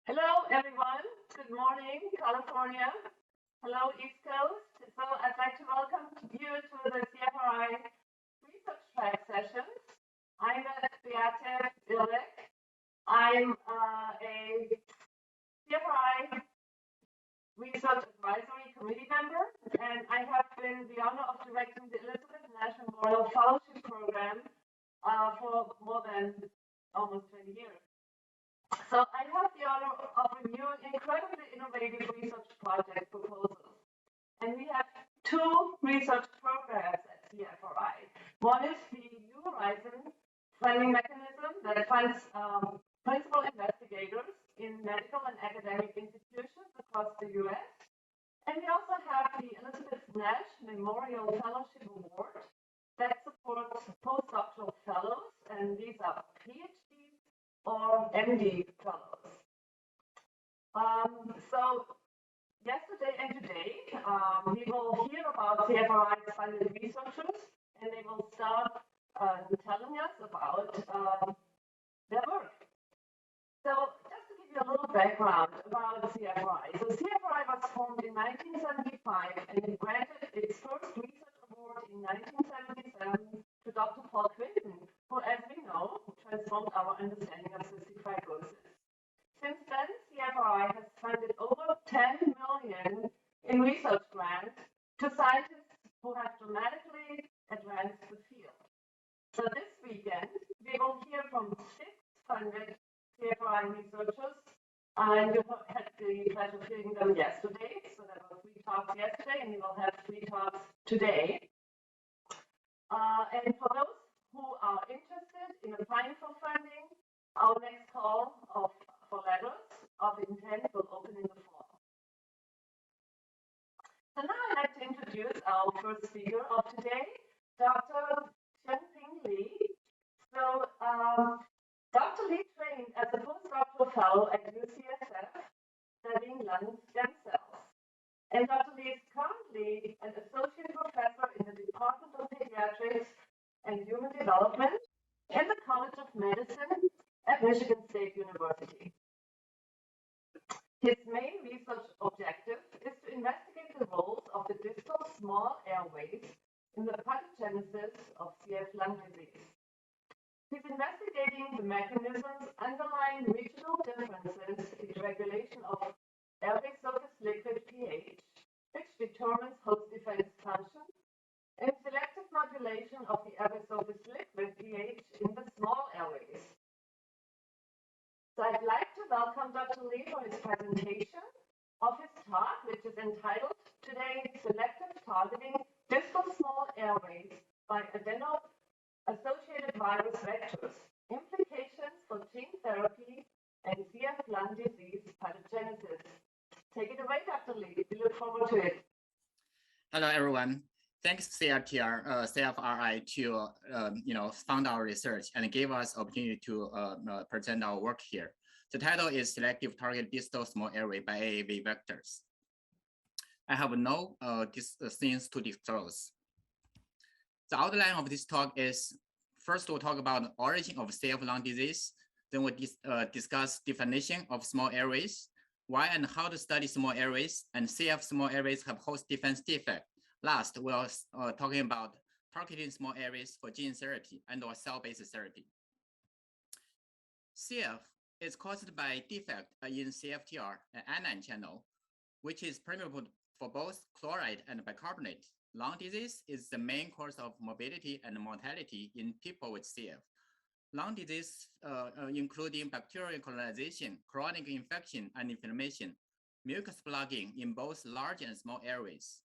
Hello, everyone. Good morning, California. Hello, East Coast. So I'd like to welcome you to the CFRI Research Track sessions. I'm Beate Ilek. I'm a CFRI Research Advisory Committee member, and I have been the honor of directing the Elizabeth Nash Memorial Fellowship Program for more than almost 20 years. So I have the honor of reviewing incredibly innovative research project proposals. And we have two research programs at CFRI. One is the New Horizon funding mechanism that funds principal investigators in medical and academic institutions across the US. And we also have the Elizabeth Nash Memorial Fellowship Award that supports postdoctoral fellows, and these are PhD or MD fellows. So yesterday and today, we will hear about CFRI-funded researchers, and they will start telling us about their work. So just to give you a little background about CFRI. So CFRI was formed in 1975 and it granted its first research award in 1977 to Dr. Paul Quinton, who, as we know, transformed our understanding of cystic fibrosis. Since then, CFRI has funded over 10 million in research grants to scientists who have dramatically advanced the field. So this weekend, we will hear from 6 funded CFRI researchers, and you had the pleasure of hearing them yesterday. So there were 3 talks yesterday, and we will have 3 talks today. And for those who are interested in applying for funding, our next call for letters of intent will open in the fall. So now I'd like to introduce our first speaker of today, Dr. Xiaopeng Li. So Dr. Li trained as a postdoctoral fellow at UCSF studying lung stem cells. And Dr. Li is currently an associate professor in the Department of Pediatrics and Human Development in the College of Medicine at Michigan State University. His main research objective is to investigate the roles of the distal small airways in the pathogenesis of CF lung disease. He's investigating the mechanisms underlying regional differences in regulation of airway surface liquid pH, which determines host defense function, and selective modulation of the airway surface liquid pH in the small airways. So I'd like to welcome Dr. Li for his presentation of his talk, which is entitled today, Selective Targeting Distal Small Airways by Adeno-associated Virus Vectors, Implications for Gene Therapy and CF lung disease pathogenesis. Take it away, Dr. Li. We look forward to it. Hello, everyone. Thanks, CFRI to fund our research and give us opportunity to present our work here. The title is Selective Target Distal Small Airway by AAV Vectors. I have no things to disclose. The outline of this talk is, first we'll talk about the origin of CF lung disease. Then we'll discuss definition of small airways, why and how to study small airways, and CF small airways have host defense defect. Last, we're talking about targeting small airways for gene therapy and/or cell-based therapy. CF is caused by defect in CFTR and anion channel, which is permeable for both chloride and bicarbonate. Lung disease is the main cause of morbidity and mortality in people with CF. Lung disease, including bacterial colonization, chronic infection and inflammation, mucus plugging in both large and small airways.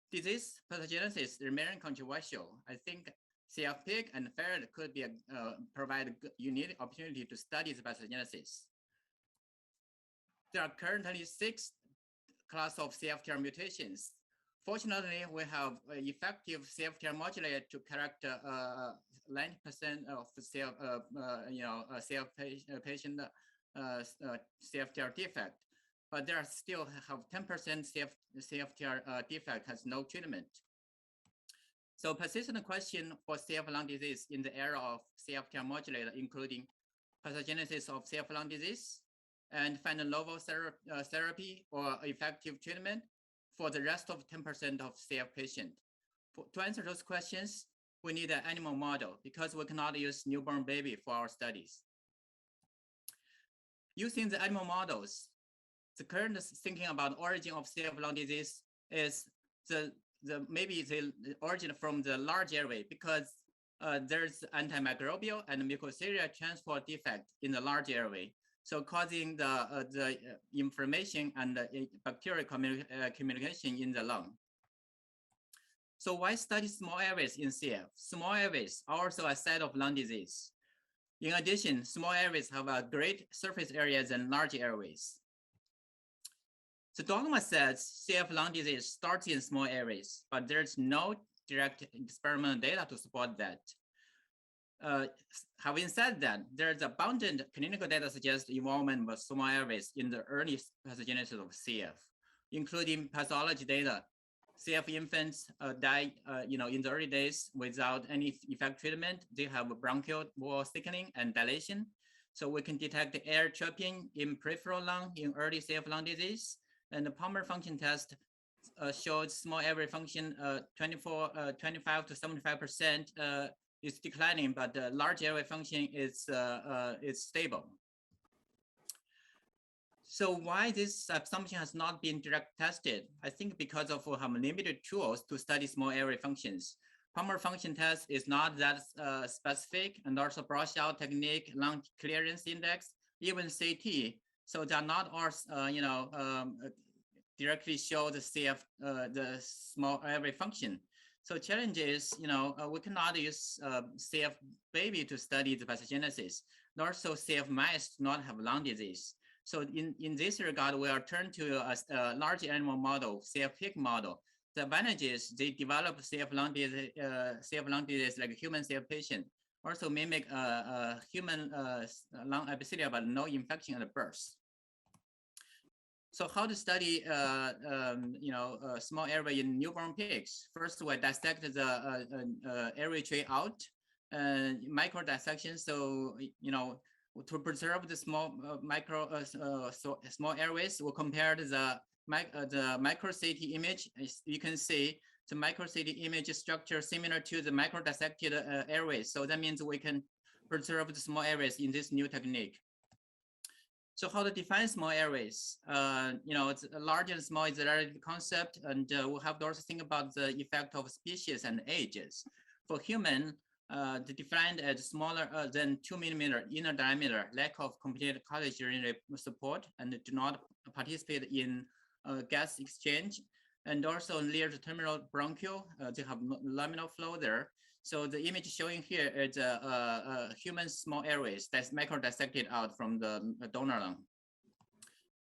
Disease pathogenesis remain controversial. I think CF-PIG and ferret could be provide a unique opportunity to study the pathogenesis. There are currently 6 classes of CFTR mutations. Fortunately, we have effective CFTR modulator to correct 90% of CF patient CFTR defect. But there are still have 10% CFTR defect has no treatment. So persistent question for CF lung disease in the era of CFTR modulator, including pathogenesis of CF lung disease, and find a novel therapy or effective treatment for the rest of 10% of CF patients. To answer those questions, we need an animal model because we cannot use newborn baby for our studies. Using the animal models, the current thinking about origin of CF lung disease is maybe the origin from the large airway because there's antimicrobial and mucociliary transport defect in the large airway, so causing the inflammation and bacterial communication in the lung. So why study small airways in CF? Small airways are also a site of lung disease. In addition, small airways have a great surface area than large airways. The dogma says CF lung disease starts in small airways, but there's no direct experimental data to support that. Having said that, there's abundant clinical data suggests involvement of small airways in the early pathogenesis of CF, including pathology data. CF infants die, in the early days without any effective treatment. They have bronchial wall thickening and dilation. So we can detect air trapping in peripheral lung in early CF lung disease. And the pulmonary function test showed small airway function 25 to 75% is declining, but the large airway function is stable. So why this assumption has not been direct tested? I think because of we have limited tools to study small airway functions. Pulmonary function test is not that specific, and also brush out technique, lung clearance index, even CT. So they're not all, directly show the CF, the small airway function. So challenge is, we cannot use CF baby to study the pathogenesis, nor so CF mice do not have lung disease. So in this regard, we are turned to a large animal model, CF pig model. The advantage is they develop CF lung disease like a human CF patient, also mimic human lung epithelium, but no infection at birth. So how to study, small airway in newborn pigs? First, we dissect the airway tree out, micro dissection. So, to preserve the small small airways, we'll compare the micro CT image. You can see the micro CT image structure similar to the micro dissected airways. So that means we can preserve the small airways in this new technique. So how to define small airways? It's large and small is a relative concept, and we'll have to also think about the effect of species and ages. For human, defined as smaller than 2 millimeter inner diameter, lack of complete cartilage urinary support, and do not participate in gas exchange, and also near the terminal bronchial, they have laminar flow there. So the image showing here is a human small airways that's micro dissected out from the donor lung.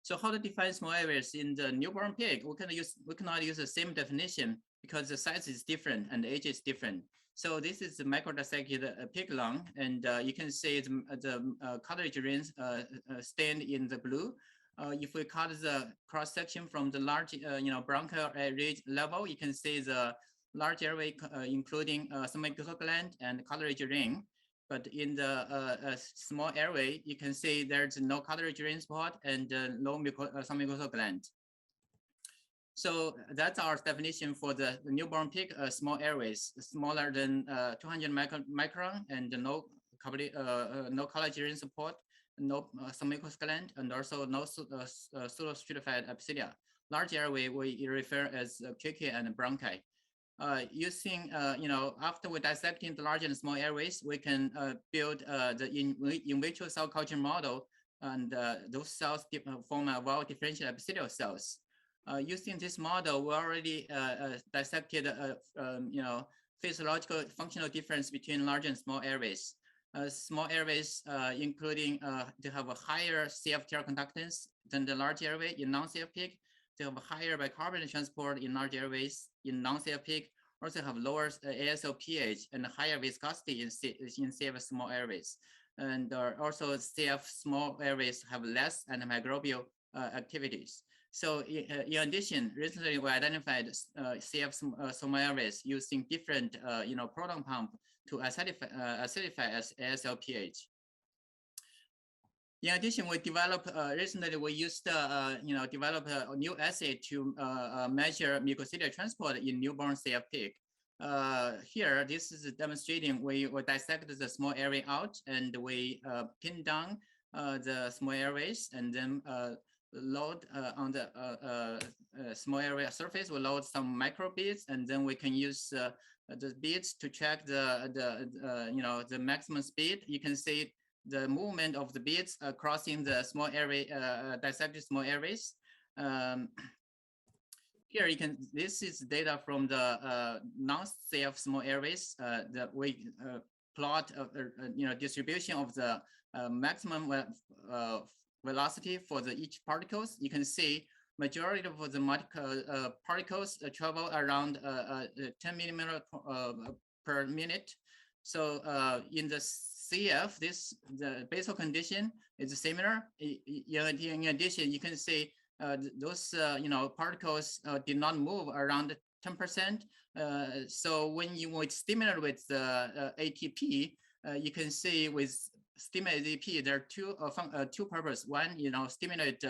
So how to define small airways in the newborn pig? We cannot use the same definition because the size is different and the age is different. So this is the micro dissected pig lung, and you can see the cartilage rings stained in the blue. If we cut the cross section from the large, bronchial ridge level, you can see the large airway, including some mucosal gland and cartilage ring. But in the small airway, you can see there's no cartilage ring spot and no some mucosal gland. So that's our definition for the newborn pig small airways, smaller than 200 micron and no cartilage ring support, no some mucosal gland, and also no pseudostratified epithelia. Large airway we refer as trachea and bronchi. Using, after we dissecting the large and small airways, we can build the in vitro cell culture model, and those cells form a well-differentiated epithelial cells. Using this model, we already dissected, physiological functional difference between large and small airways. Small airways, including, they have a higher CFTR conductance than the large airway in non-CF pig. They have a higher bicarbonate transport in large airways in non-CF pig. Also have lower ASO pH and higher viscosity in CF small airways. And also CF small airways have less antimicrobial activities. So in addition, recently we identified CF small airways using different proton pump to acidify as ASO pH. In addition, we developed recently. We used develop a new assay to measure mucociliary transport in newborn CF pig. Here, this is demonstrating we dissect the small airway out and we pin down the small airways and then load on the small area surface. We load some micro beads and then we can use the beads to check the maximum speed. You can see the movement of the beads crossing the small area, dissected small areas. Here you can, this is data from the non-CF small areas that we plot, distribution of the maximum velocity for the each particles. You can see majority of the particles travel around 10 millimeter per minute. So in the CF, the basal condition is similar. In addition, you can see those particles did not move around 10%. So when you would stimulate with the ATP, you can see with stimulate ATP, there are two purposes. One, stimulate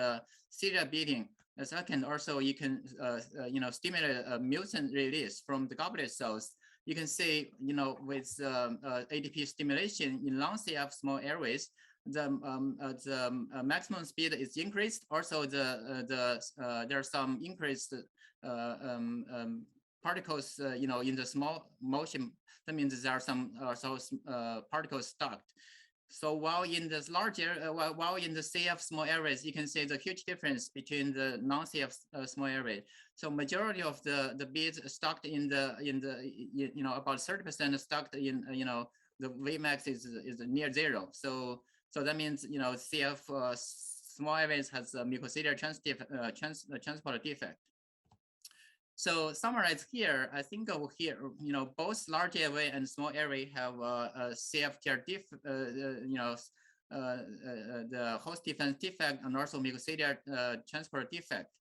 serial beating. The second, also you can stimulate mucin release from the goblet cells. You can see, with ATP stimulation in long CF small airways, the maximum speed is increased. Also, there are some increased particles, in the small motion. That means there are some particles stuck. So while in this large area, while in the CF small areas, you can see the huge difference between the non-CF small area. So majority of the beads stuck in the about 30% stuck in the Vmax is near zero. So that means CF small areas has a mucociliary transport defect. So summarize here, I think here, both large airway and small airway have a CFTR the host defense defect and also mucociliary transport defect.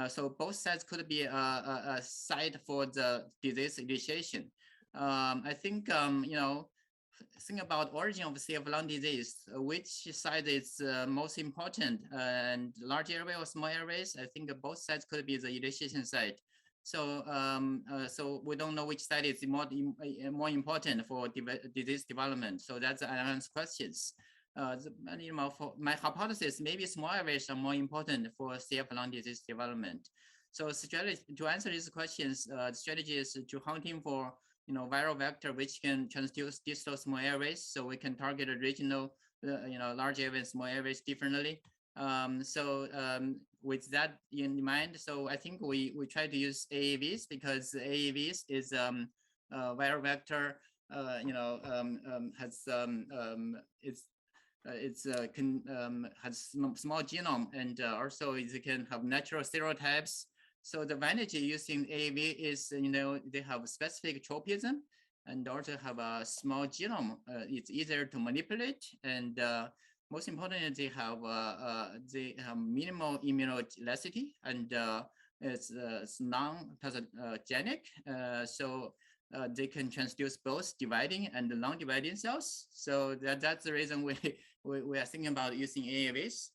So both sides could be a site for the disease initiation. I think, think about origin of CF lung disease, which side is most important, and large airway or small airways. I think both sides could be the initiation site. So, so we don't know which side is more important for disease development. So that's unanswered questions. For my hypothesis, maybe small airways are more important for CF lung disease development. So strategy to answer these questions, the strategy is to hunting for viral vector which can transduce distal small airways, so we can target a regional large airways, small airways differently. With that in mind, so I think we try to use AAVs because AAVs is viral vector, has has small genome, and also it can have natural serotypes. So the advantage using AAV is they have specific tropism and also have a small genome. It's easier to manipulate, and most importantly, they have minimal immunogenicity, and it's non-pathogenic. So they can transduce both dividing and non-dividing cells. So that's the reason we are thinking about using AAVs.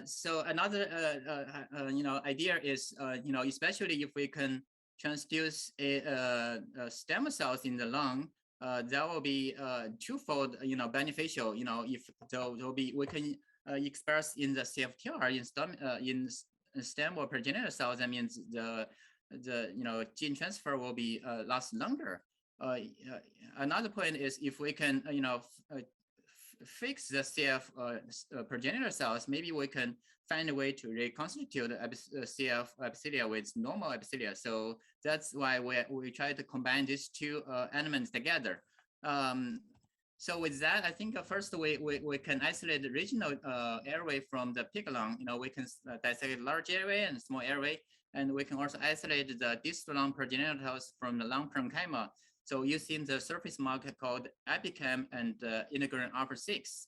So another idea is especially if we can transduce stem cells in the lung, that will be twofold beneficial. If we can express in the CFTR in stem or progenitor cells, that means the gene transfer will be last longer. Another point is if we can fix the CF progenitor cells, maybe we can find a way to reconstitute CF epithelia with normal epithelia. So that's why we try to combine these two elements together. So with that, I think first we can isolate the regional airway from the pig lung. We can dissect large airway and small airway, and we can also isolate the distal lung progenitor cells from the lung parenchyma. So using the surface marker called epichem and integrin alpha 6.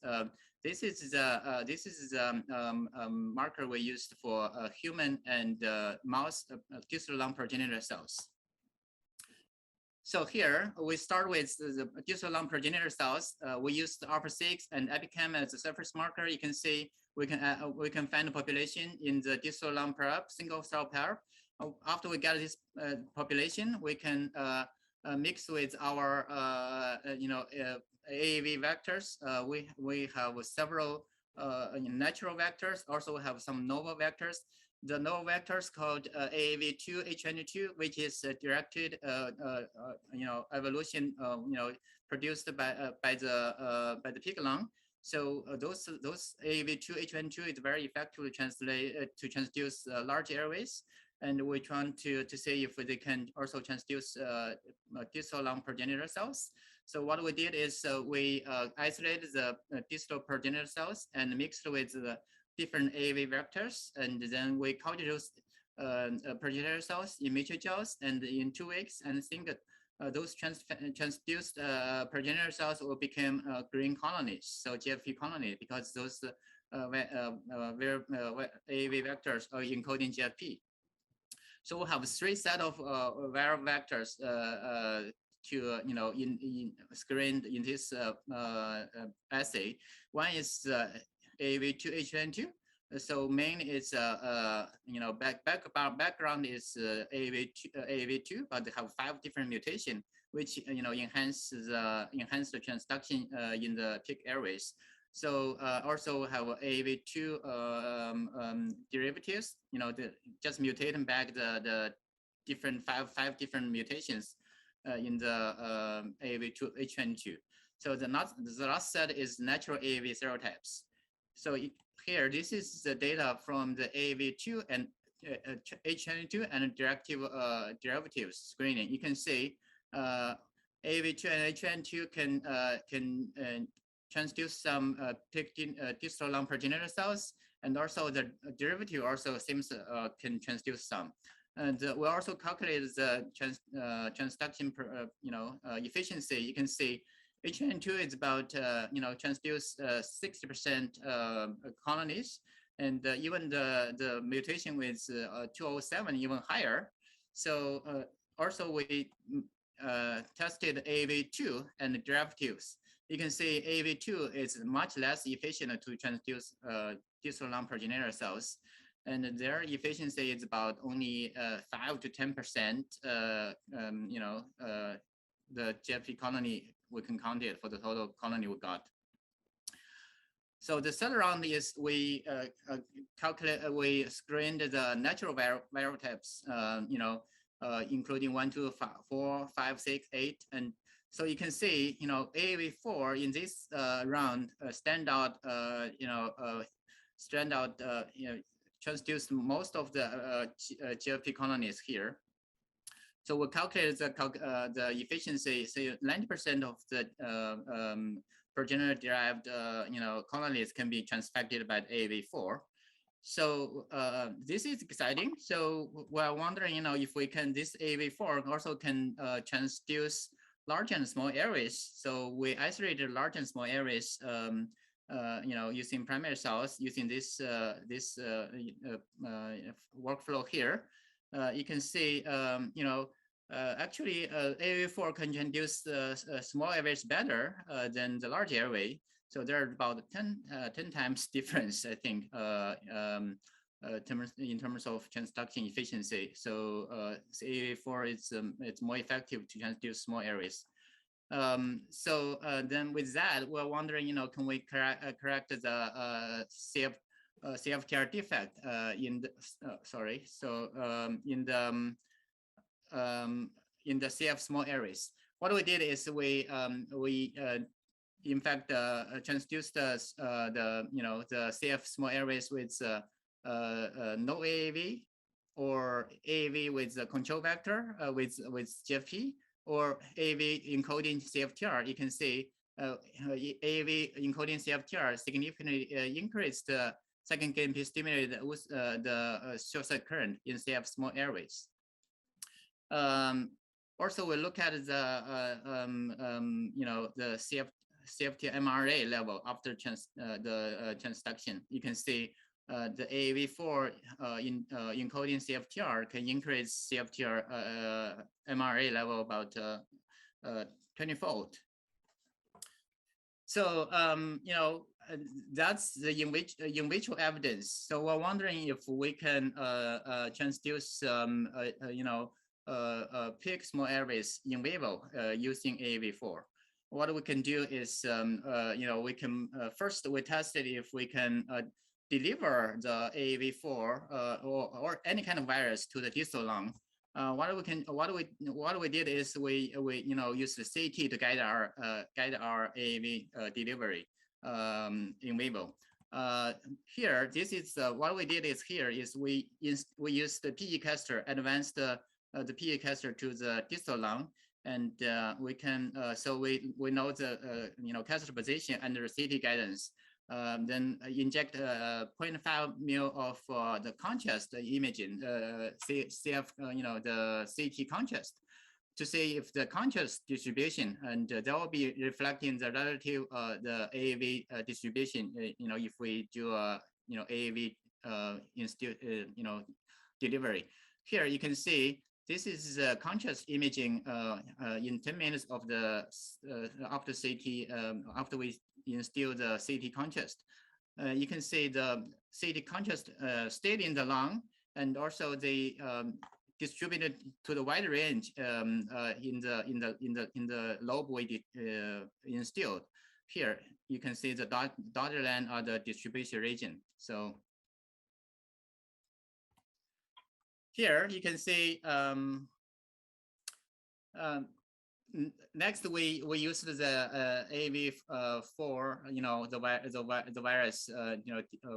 This is the marker we used for human and mouse distal lung progenitor cells. So here we start with the distal lung progenitor cells. We use the alpha-6 and epichem as a surface marker. You can see we can find the population in the distal lung pair, single cell pair. After we get this population, we can mix with our AAV vectors. We have several natural vectors. Also, we have some novel vectors. The novel vectors called AAV2H22, which is directed, evolution, produced by the pig lung. So those AAV2H22 is very effective to transduce large airways, and we're trying to see if they can also transduce distal lung progenitor cells. So what we did is we isolated the distal progenitor cells and mixed with the different AAV vectors, and then we cultured those progenitor cells in mature gels, and in 2 weeks, and think those transduced progenitor cells will become green colonies, so GFP colonies, because those AAV vectors are encoding GFP. So we have 3 sets of viral vectors to screened in this assay. One is AAV2H22. So main is background is AAV2, but they have 5 different mutations, which enhance the transduction in the pig airways. So also have AAV2 derivatives, just mutating back the different five different mutations in the AAV2H22. So the last set is natural AAV serotypes. So here, this is the data from the AAV2 and H22 and derivatives screening. You can see AAV2 and H22 can transduce some distal lung progenitor cells, and also the derivative also seems can transduce some. And we also calculated the transduction efficiency. You can see H2 is about transduce 60% colonies, and even the mutation with 207 even higher. So also we tested AAV2 and derivatives. You can see AAV2 is much less efficient to transduce distal lung progenitor cells, and their efficiency is about only 5 to 10%. The GFP colony we can count it for the total colony we got. So the third round is we screened the natural viral types, including 1, 2, 4, 5, 6, 8, and so you can see, AAV4 in this round stand out, transduced most of the GFP colonies here. So we calculated the efficiency. Say 90% of the progenitor-derived colonies can be transfected by AAV4. So this is exciting. So we're wondering, if we can, this AAV4 also can transduce large and small airways. So we isolated large and small airways, using primary cells, using this workflow here. You can see, actually, AAV4 can transduce small airways better than the large airway. So there are about 10 times difference, I think, in terms of transduction efficiency. So AAV4 is it's more effective to transduce small airways. So then with that, we're wondering, can we correct the CFTR defect in the in the CF small airways? What we did is we in fact transduced the CF small airways with no AAV, or AAV with the control vector with GFP, or AAV encoding CFTR. You can see AAV encoding CFTR significantly increased the second GMP stimulated with the short circuit current in CF small airways. Also, we look at the the CFTR mRNA level after transduction. You can see the AAV4 encoding CFTR can increase CFTR mRNA level about 20-fold. So, that's the in vitro evidence. So we're wondering if we can transduce, pig small airways in vivo using AAV4. What we can do is, we can first we tested if we can deliver the AAV4 or any kind of virus to the distal lung. What we did is we use the CT to guide our AAV delivery in vivo. Here, this is what we did is here is we used the PE caster, advanced the PE caster to the distal lung, and we can so we know the caster position under CT guidance. Then inject 0.5 ml of the contrast imaging, the CT contrast, to see if the contrast distribution, and that will be reflecting the relative the AAV distribution. If we do AAV delivery. Here you can see this is contrast imaging in 10 minutes of the after CT after we instill the CT contrast. You can see the CT contrast stayed in the lung, and also they distributed to the wide range in the lobe we instilled. Here you can see the dotted line are the distribution region. So here you can see next we used the AAV4, the virus,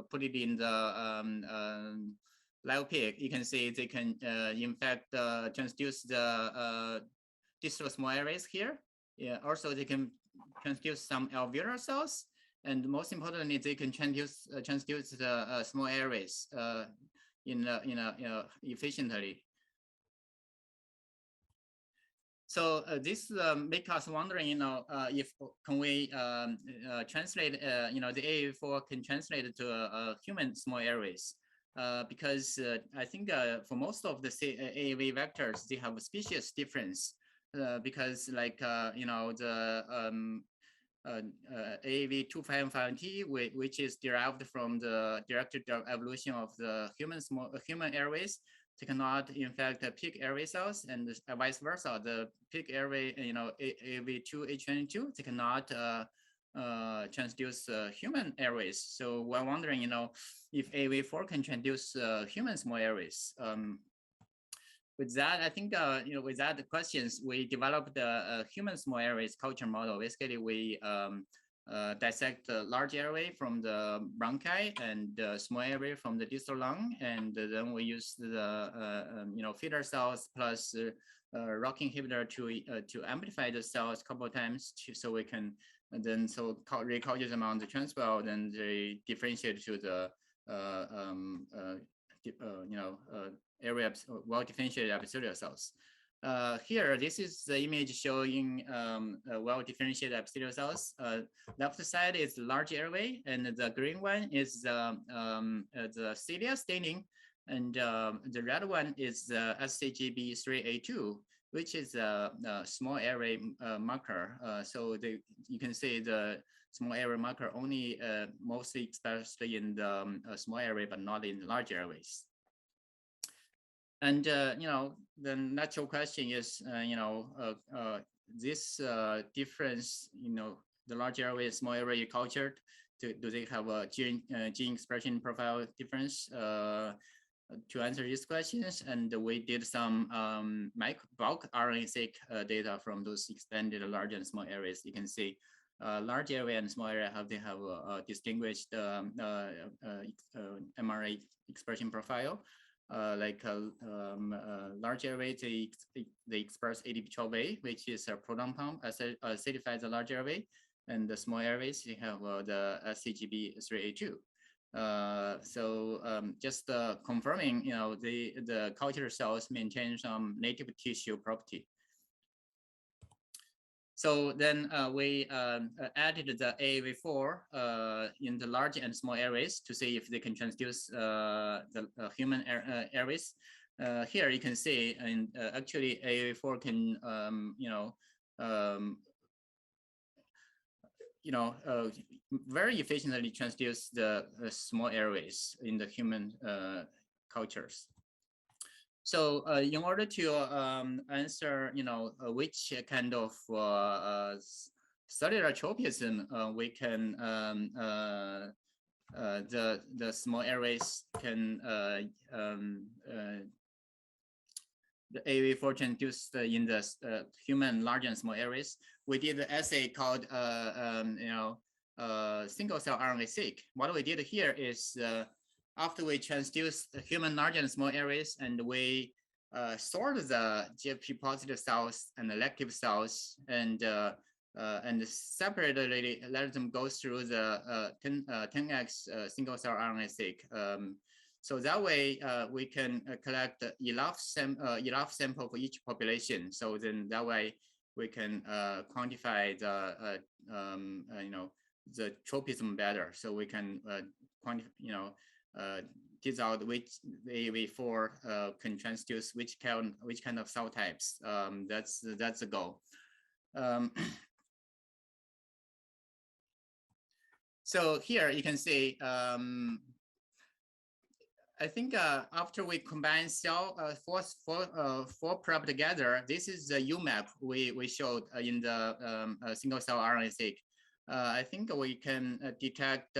put it in the live pig. You can see they can in fact transduce the distal small airways here. Yeah, also they can transduce some alveolar cells, and most importantly, they can transduce the small airways efficiently. So this makes us wondering, if can we translate, the AAV4 can translate it to human small airways, because I think for most of the AAV vectors, they have a species difference, because like the AAV255T, which is derived from the directed evolution of the human airways. They cannot infect the pig airway cells, and vice versa. The pig airway, AAV2H22, they cannot transduce human airways. So we're wondering, if AAV4 can transduce human small airways. With that, I think, with that the questions, we developed the human small airways culture model. Basically, we dissect the large airway from the bronchi and small airway from the distal lung, and then we use the feeder cells plus ROCK inhibitor to amplify the cells a couple of times, so we can then reculture them on the transwell, then they differentiate to the area well differentiated epithelial cells. Here, this is the image showing well differentiated epithelial cells. Left side is large airway, and the green one is the cilia staining, and the red one is the SCGB3A2, which is a small airway marker. So you can see the small airway marker only mostly expressed in the small airway, but not in large airways. And the natural question is, this difference, the large airway and small airway you cultured, do they have a gene expression profile difference? To answer these questions, and we did some bulk RNA-seq data from those expanded large and small areas. You can see large area and small area have a distinguished mRNA expression profile. Large airway, they express ADP12A, which is a proton pump acidifies the large airway, and the small airways, they have the SCGB3A2. Just confirming, the culture cells maintain some native tissue property. So then we added the AAV4 in the large and small airways to see if they can transduce the human airways. Here you can see, and actually AAV4 can, very efficiently transduce the small airways in the human cultures. So in order to answer, which kind of cellular tropism we can the small airways can the AAV4 transduced in the human large and small airways. We did an assay called single cell RNA-seq. What we did here is after we transduce the human large and small airways, and we sort the GFP positive cells and the elective cells, and separately let them go through the 10x single cell RNA-seq. So that way we can collect enough sample for each population. So then that way we can quantify the the tropism better. So we can quantify, tease out which AAV4 can transduce which kind of cell types. That's the goal. So here you can see. I think after we combine four prep together, this is the UMAP we showed in the single cell RNA-seq. I think we can detect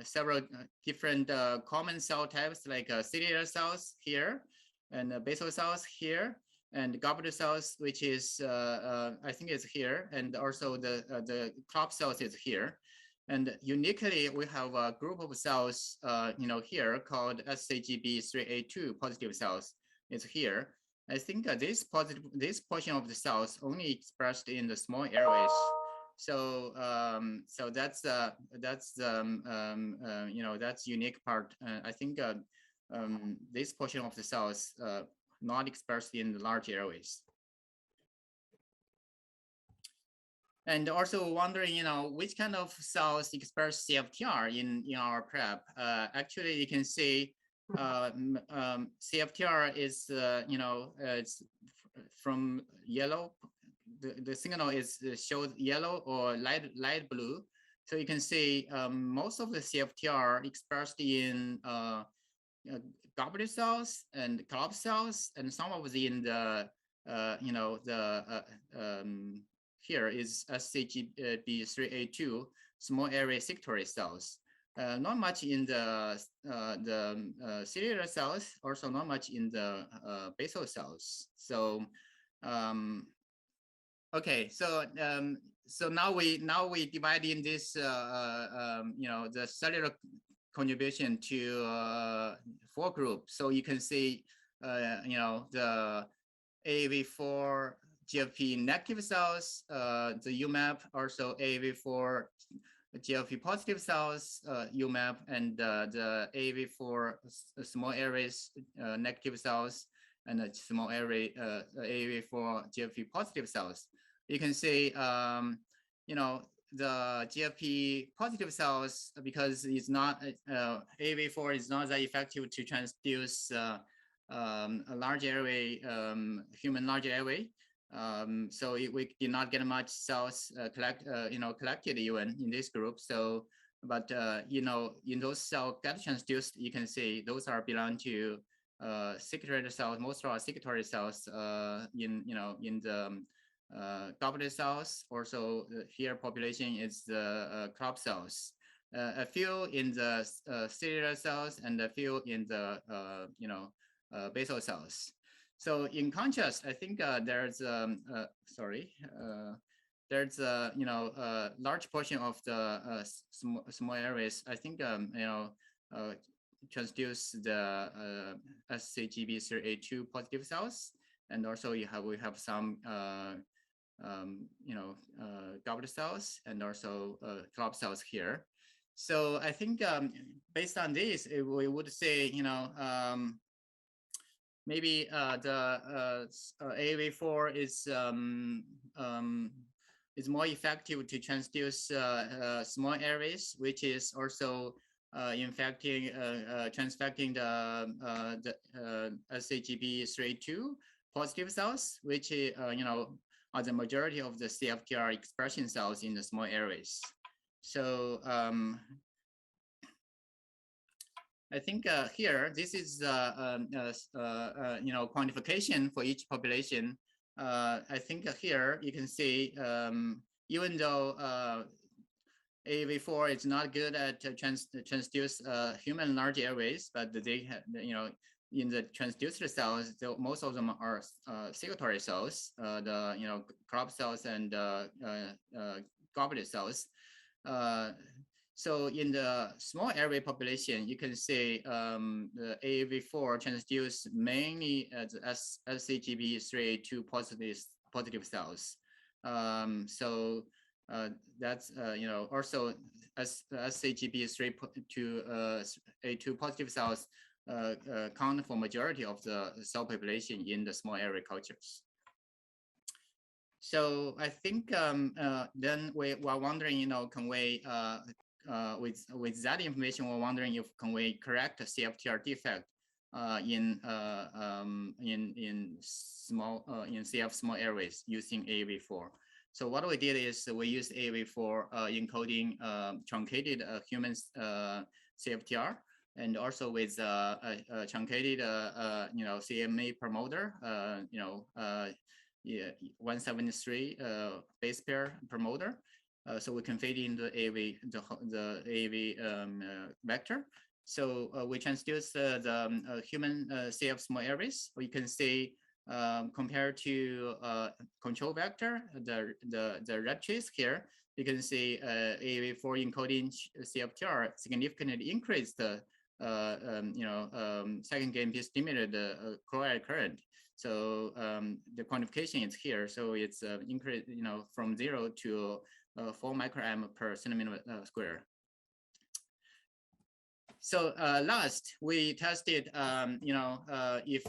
several different common cell types like cellular cells here, and basal cells here, and goblet cells, which is I think is here, and also the crop cells is here. And uniquely, we have a group of cells, here called SCGB3A2 positive cells. It's here. I think this portion of the cells only expressed in the small airways. So, that's unique part. I think this portion of the cells not expressed in the large airways. And also wondering, which kind of cells express CFTR in our prep. Actually, you can see CFTR is, it's from yellow. The signal is shows yellow or light blue. So you can see most of the CFTR expressed in goblet cells and club cells, and some of the in the here is SCGB3A2 small area secretory cells. Not much in the cellular cells, also not much in the basal cells. So okay, so now we divide in this the cellular contribution to 4 groups. So you can see the AAV4 GFP negative cells, the UMAP, also AAV4 GFP positive cells, UMAP, and the AAV4 small areas negative cells, and the small area AAV4 GFP positive cells. You can see, the GFP positive cells, because it's not AAV4 is not that effective to transduce a large airway, human large airway. So we did not get much cells collected even in this group. So, but in those cells get transduced, you can see those are belong to secretory cells. Most of our secretory cells in the goblet cells. Also here population is the crop cells. A few in the cellular cells, and a few in the basal cells. So in contrast, I think there's there's a large portion of the small areas. I think transduce the SCGB3A2 positive cells, and also we have some goblet cells, and also club cells here. So I think based on this, we would say maybe the AAV4 is more effective to transduce small areas, which is also transfecting the SCGB3A2 positive cells, which are the majority of the CFTR expression cells in the small airways. So I think here, this is quantification for each population. I think here you can see, even though AAV4 is not good at transduce human large airways, but they have, in the transducer cells, most of them are secretory cells, the crop cells and goblet cells. So in the small airway population, you can see the AAV4 transduce mainly as SCGB3A2 positive cells. So that's also as SCGB3A2 positive cells count for majority of the cell population in the small airway cultures. So I think then we were wondering, can we with that information, we're wondering if can we correct the CFTR defect in CF small airways using AAV4. So what we did is we used AAV4 encoding truncated human CFTR, and also with a truncated CMA promoter, 173 base pair promoter. So we can feed in the AAV, the AAV vector. So we transduce the human CF small airways. We can see compared to control vector, the red trace here, you can see AAV4 encoding CFTR significantly increased the second GMP stimulated chloride current. So the quantification is here. So it's increased, from 0 to 4 microamp per centimeter square. So last, we tested, if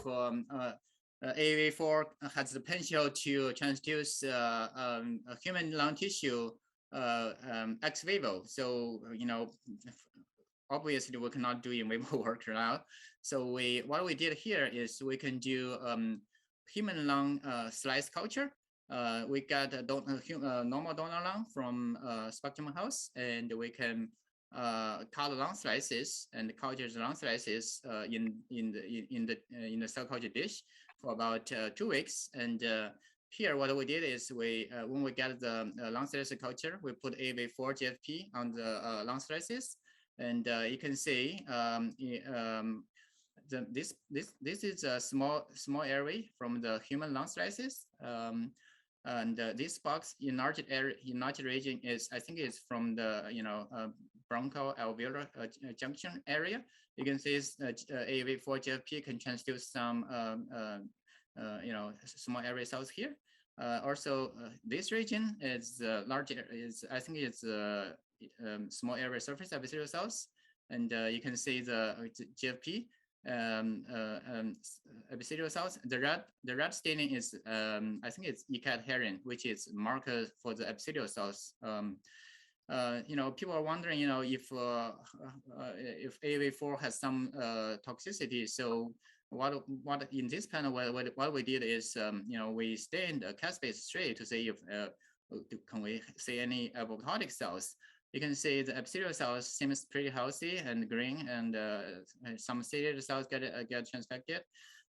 AAV4 has the potential to transduce human lung tissue ex vivo. So, obviously we cannot do in vivo work now. So what we did here is we can do human lung slice culture. We got a normal donor lung from Spectrum House, and we can cut lung slices and culture the lung slices in the cell culture dish for about 2 weeks. And here, what we did is when we get the lung slice culture, we put AAV4 GFP on the lung slices, and you can see this is a small airway from the human lung slices. And this box enlarged region is, I think, is from the broncho alveolar junction area. You can see AAV4 GFP can transduce some small area cells here. Also, this region is larger. I think it's small area surface epithelial cells, and you can see the GFP epithelial cells. The red staining is I think it's ECAT herin, which is marker for the epithelial cells. People are wondering, if AAV4 has some toxicity. So what in this panel, what we did is, we stained a caspase straight to see if can we see any apoptotic cells. You can see the epithelial cells seems pretty healthy and green, and some ciliated cells get transfected,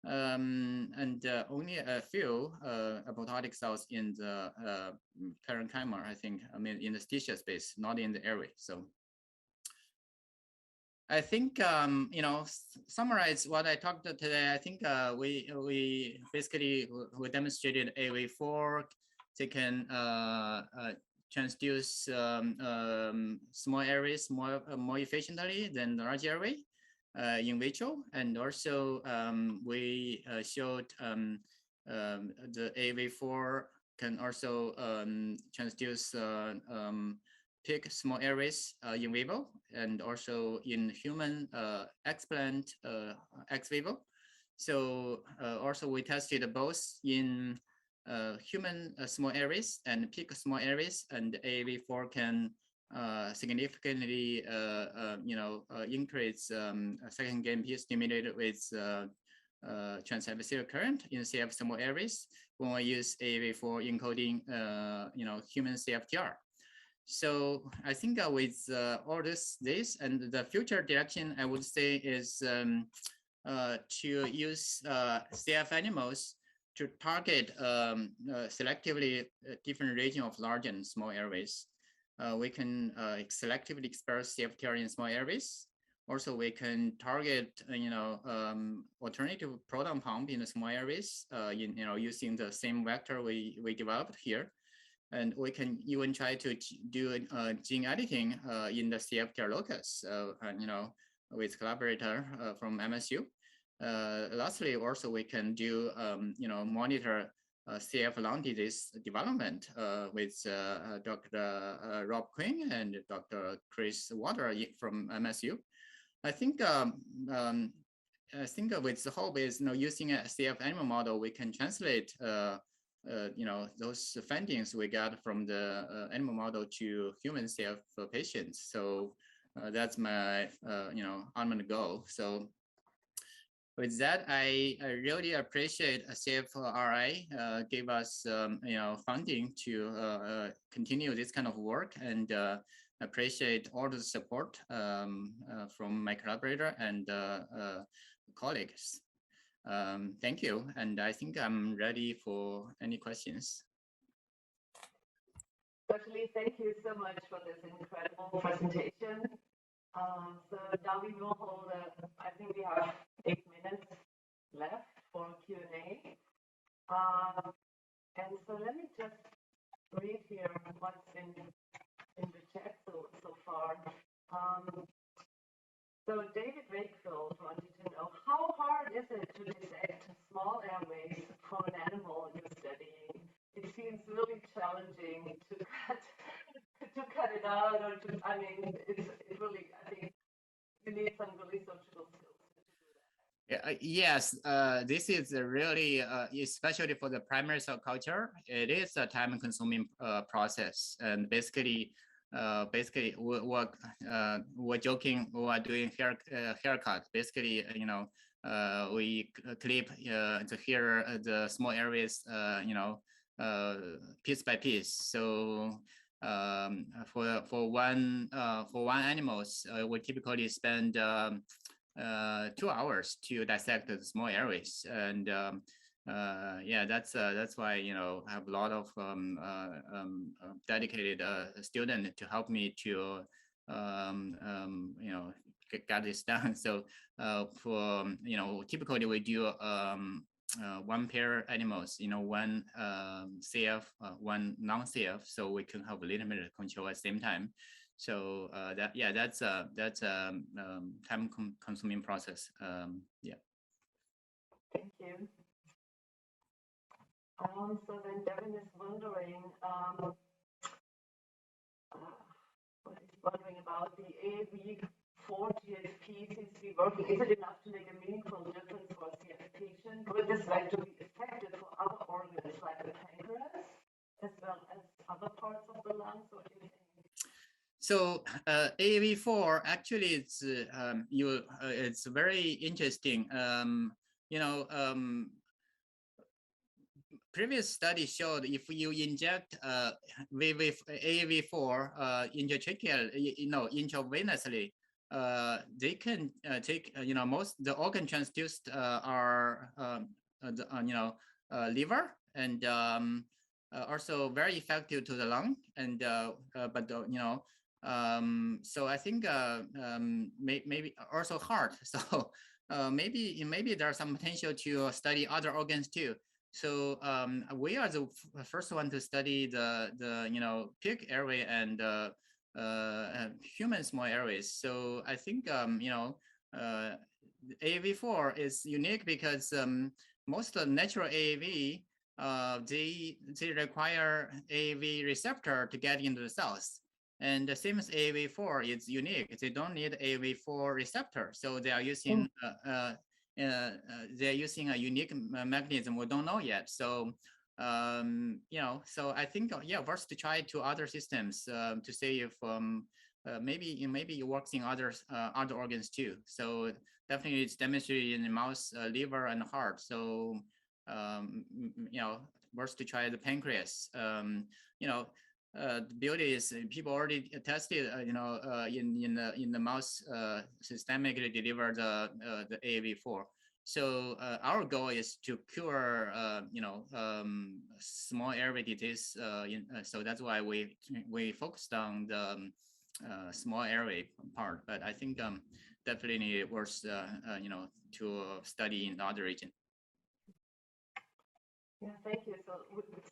and only a few apoptotic cells in the parenchyma, I think. I mean, in the interstitial space, not in the airway. So I think, summarize what I talked today. I think we basically demonstrated AAV4. They can transduce small airways more efficiently than the large airway in vitro, and also we showed the AAV4 can also transduce pig small airways in vivo, and also in human explant ex vivo. So also we tested both in human small airways and pig small airways, and AAV4 can significantly increase second GMP stimulated with transepithelial current in CF small airways. when we use AAV for encoding, human CFTR. So I think with all this and the future direction, I would say is to use CF animals to target selectively different region of large and small airways. We can selectively express CFTR in small airways. Also, we can target, alternative proton pump in the small airways, using the same vector we developed here. And we can even try to do gene editing in the CFTR locus, with collaborator from MSU. Lastly, also we can do, monitor CF lung disease development with Dr. Rob Quinn and Dr. Chris Water from MSU. I think with the hope is using a CF animal model, we can translate those findings we got from the animal model to human CF patients. So that's my ultimate goal. So with that, I really appreciate CFRI gave us funding to continue this kind of work, and appreciate all the support from my collaborator and colleagues. Thank you, and I think I'm ready for any questions. Certainly, thank you so much for this incredible presentation. So now we will hold I think we have 8 minutes left for Q&A. And so let me just read here what's in the chat so far. So David Wakefield wanted to know, how hard is it to dissect small airways from an animal you're studying? It seems really challenging to cut it out, or to, I mean, it really, I think you need some really sociable skills to do that. Yes, this is really, especially for the primary cell culture, it is a time-consuming process, and basically we're joking, we're doing haircut. Basically, we clip the small areas, piece by piece. So for one animals, we typically spend 2 hours to dissect the small airways, and yeah, that's why I have a lot of dedicated students to help me to get this done. So for typically we do one pair animals, one CF, one non-CF, so we can have a little bit of control at the same time. So that's a time-consuming process. Yeah. Thank you. So then Devin is wondering, what he's wondering about the AAV4 GFP seems to be working. Is it enough to make a meaningful difference for a CF patient? Would this vector be effective for other organs like the pancreas, as well as other parts of the lungs? What do you think? So AAV4 actually it's very interesting. Previous study showed if you inject with AAV4 intravenously, they can take most the organ transduced are liver, and also very effective to the lung, and so I think maybe also heart. So maybe there's some potential to study other organs too. So we are the first one to study the pig airway and human small airways. So I think AAV4 is unique because most of the natural AAV they require AAV receptor to get into the cells. And the same as AAV4 is unique. They don't need AAV4 receptor, so they are using they're using a unique mechanism we don't know yet. So so I think first to try to other systems to see if maybe it works in other organs too. So definitely it's demonstrated in the mouse, liver, and heart. So was to try the pancreas. You know, the beauty is people already tested, in the mouse systemically delivered the AAV4. So our goal is to cure, small airway disease. So that's why we focused on the small airway part. But I think definitely worth to study in other region. Yeah, thank you. So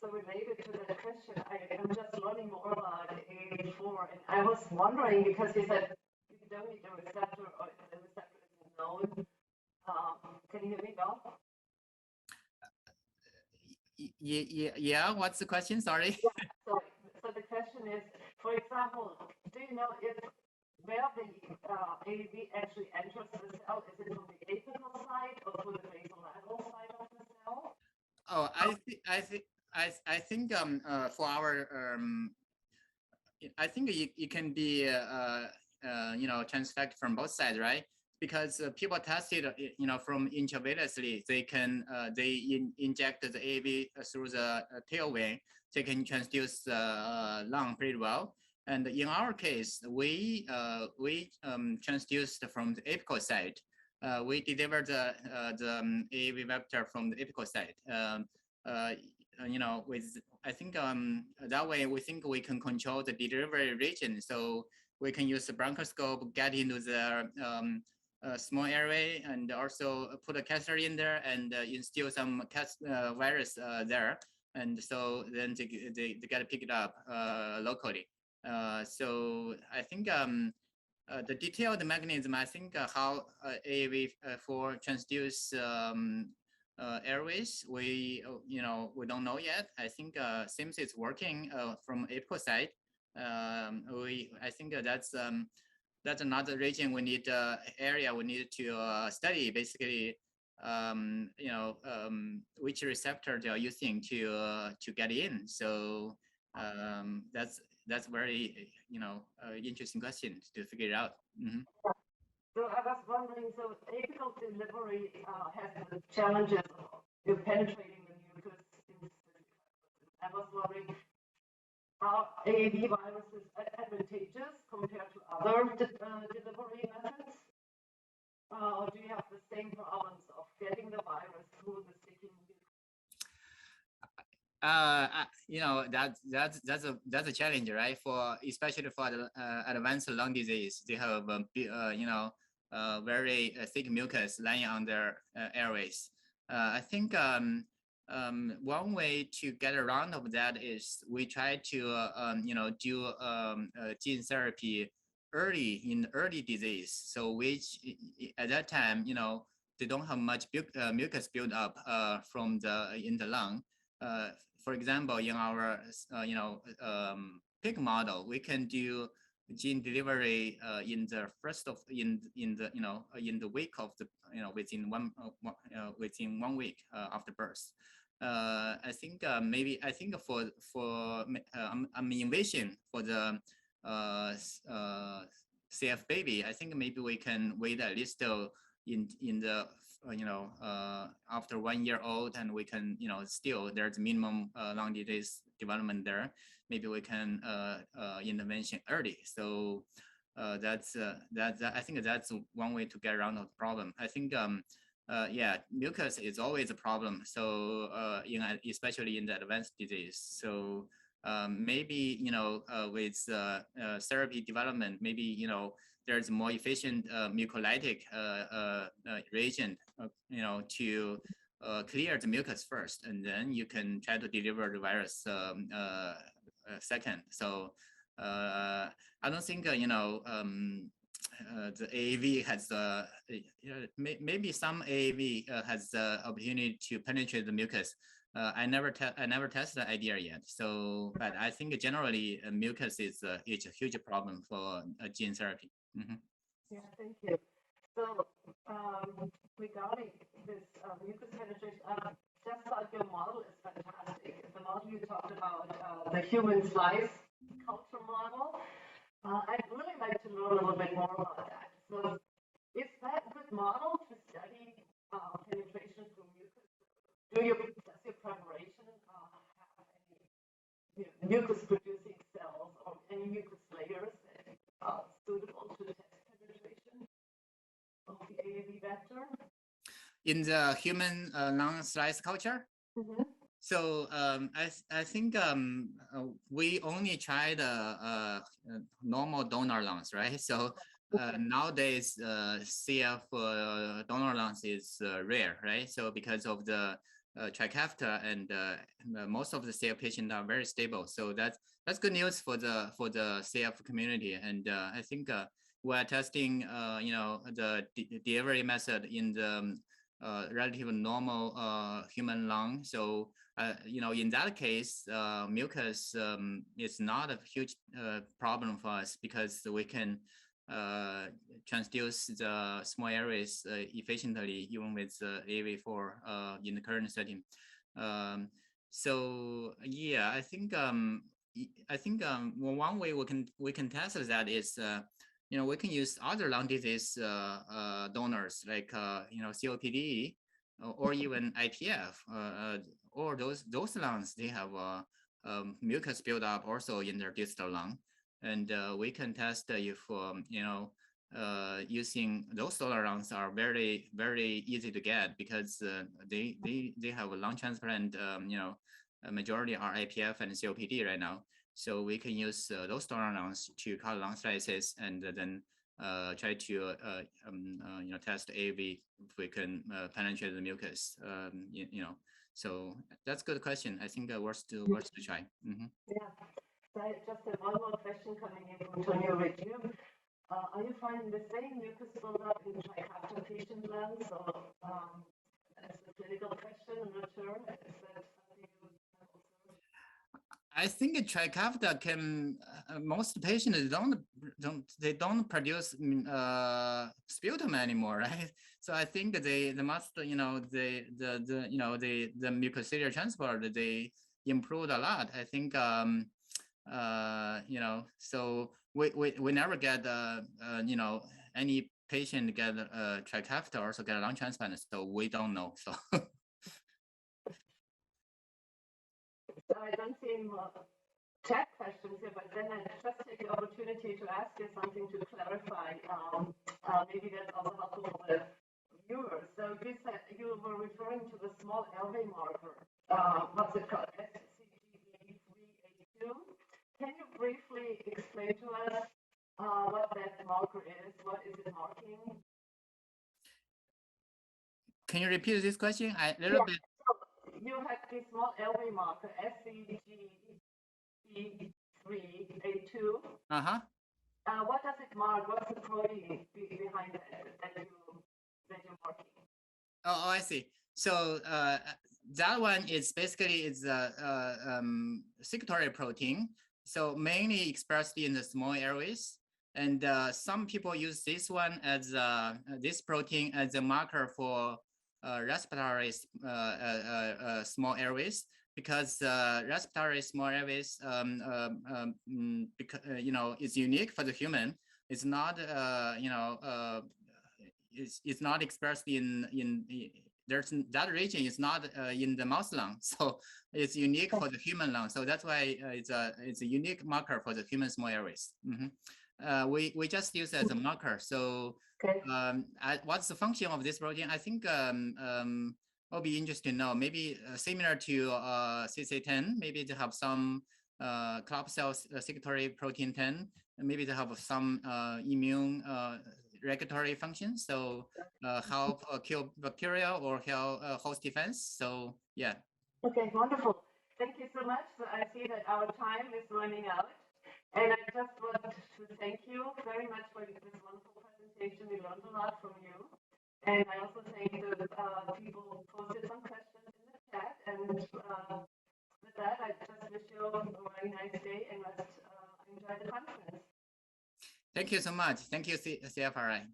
related to that question, I'm just learning more about AAV4, and I was wondering because you said you don't need a receptor, or the receptor isn't known. Can you hear me, Bill? Yeah. What's the question? Sorry. Yeah, so the question is, for example, do you know where the AAV actually enters the cell? Is it from the apical side or from the basolateral side of the cell? Oh, I think for our I think it can be transfected from both sides, right? Because people tested, from intravenously, they can inject the AAV through the tailwind. They can transduce the lung pretty well. And in our case, we transduced from the apical side. We delivered the AAV vector from the apical side. I think that way we think we can control the delivery region. So we can use the bronchoscope, get into the small airway, and also put a catheter in there and instill some virus there. And so then they get picked up locally. So I think the detailed mechanism, I think how AAV4 transduce Airways, we don't know yet. I think seems it's working from apical side. I think that's another region we need area we need to study. Basically, which receptor they are using to get in. So that's very interesting question to figure out. Mm-hmm. So I was wondering, so apical delivery has the challenges of penetrating the mucus in cystic fibrosis. I was wondering, are AAV viruses advantageous compared to other delivery methods? Or do you have the same problems of getting the virus through the sticking mucus? That's a challenge, right? Especially for the advanced lung disease, they have very thick mucus lying on their airways. I think one way to get around of that is we try to do gene therapy early disease. So which at that time they don't have much mucus build up in the lung. For example, in our pig model, we can do gene delivery in the week of the within 1 week after birth. I think for invasion for the CF baby, I think maybe we can wait at least in the after 1 year old, and we can still there's minimum lung disease development there. Maybe we can intervention early. So that's I think that's one way to get around the problem. I think mucus is always a problem. So especially in the advanced disease. So maybe with therapy development, maybe there's more efficient mucolytic reagent to clear the mucus first, and then you can try to deliver the virus second. So I don't think the AAV has maybe some AAV has the opportunity to penetrate the mucus. I never tested the idea yet. So, but I think generally mucus is a huge problem for gene therapy. Mm-hmm. Yeah, thank you. So regarding this mucus penetration, just like your model is fantastic. The model you talked about, the human slice culture model, I'd really like to learn a little bit more about that. So is that a good model to study penetration through mucus? Does your preparation In the human lung slice culture? Mm-hmm. So I think we only tried normal donor lungs, right? So nowadays CF donor lungs is rare, right? So because of the Trikafta and most of the CF patients are very stable. So that's good news for the CF community. And I think we're testing the delivery method in the relatively normal human lung. So in that case, mucus is not a huge problem for us because we can transduce the small airways efficiently, even with AAV4 in the current setting. So yeah, I think one way we can test that is we can use other lung disease donors like COPD or even IPF or those lungs, they have mucus buildup also in their distal lung, and we can test if using those donor lungs are very, very easy to get because they have a lung transplant. A majority are IPF and COPD right now. So we can use those donor lungs to cut lung slices and then try to test AAV if we can penetrate the mucus. So that's a good question. I think worth to try. Mm-hmm. Yeah. So I just have one more question coming in from Antonio Review. Are you finding the same mucus buildup in Trikafta patient lungs? So that's a clinical question. I'm not sure. Is that something you have observed? I think Trikafta can most patients don't produce sputum anymore, right? So I think they must the mucociliary transport they improved a lot. I think so we never get any patient get Trikafta also get a lung transplant, so we don't know. So. I don't see any more chat questions here, but then I just take the opportunity to ask you something to clarify. Maybe that's also helpful for the viewers. So you said you were referring to the small airway marker. What's it called? SCG3A2. Can you briefly explain to us what that marker is? What is it marking? Can you repeat this question? A little bit. You had the small airway marker, SCG3A2. Uh-huh. What does it mark? What's the protein behind that you're marking? Oh, I see. So that one is basically a secretory protein. So mainly expressed in the small airways. And some people use this one as this protein as a marker for respiratory small airways, because respiratory small airways is unique for the human. It's not it's not expressed in there's that region is not in the mouse lung, so it's unique for the human lung. So that's why it's a unique marker for the human small airways. Mm-hmm. We just use it as a marker. So what's the function of this protein? I think will be interesting to know. Maybe similar to CC10, maybe they have some club cells secretory protein 10, and maybe they have some immune regulatory functions. So help kill bacteria or help host defense. So yeah. Okay, wonderful. Thank you so much. So I see that our time is running out. And I just want to thank you very much for this wonderful presentation. We learned a lot from you. And I also thank the people who posted some questions in the chat. And with that, I just wish you a very nice day and enjoy the conference. Thank you so much. Thank you, CFRI.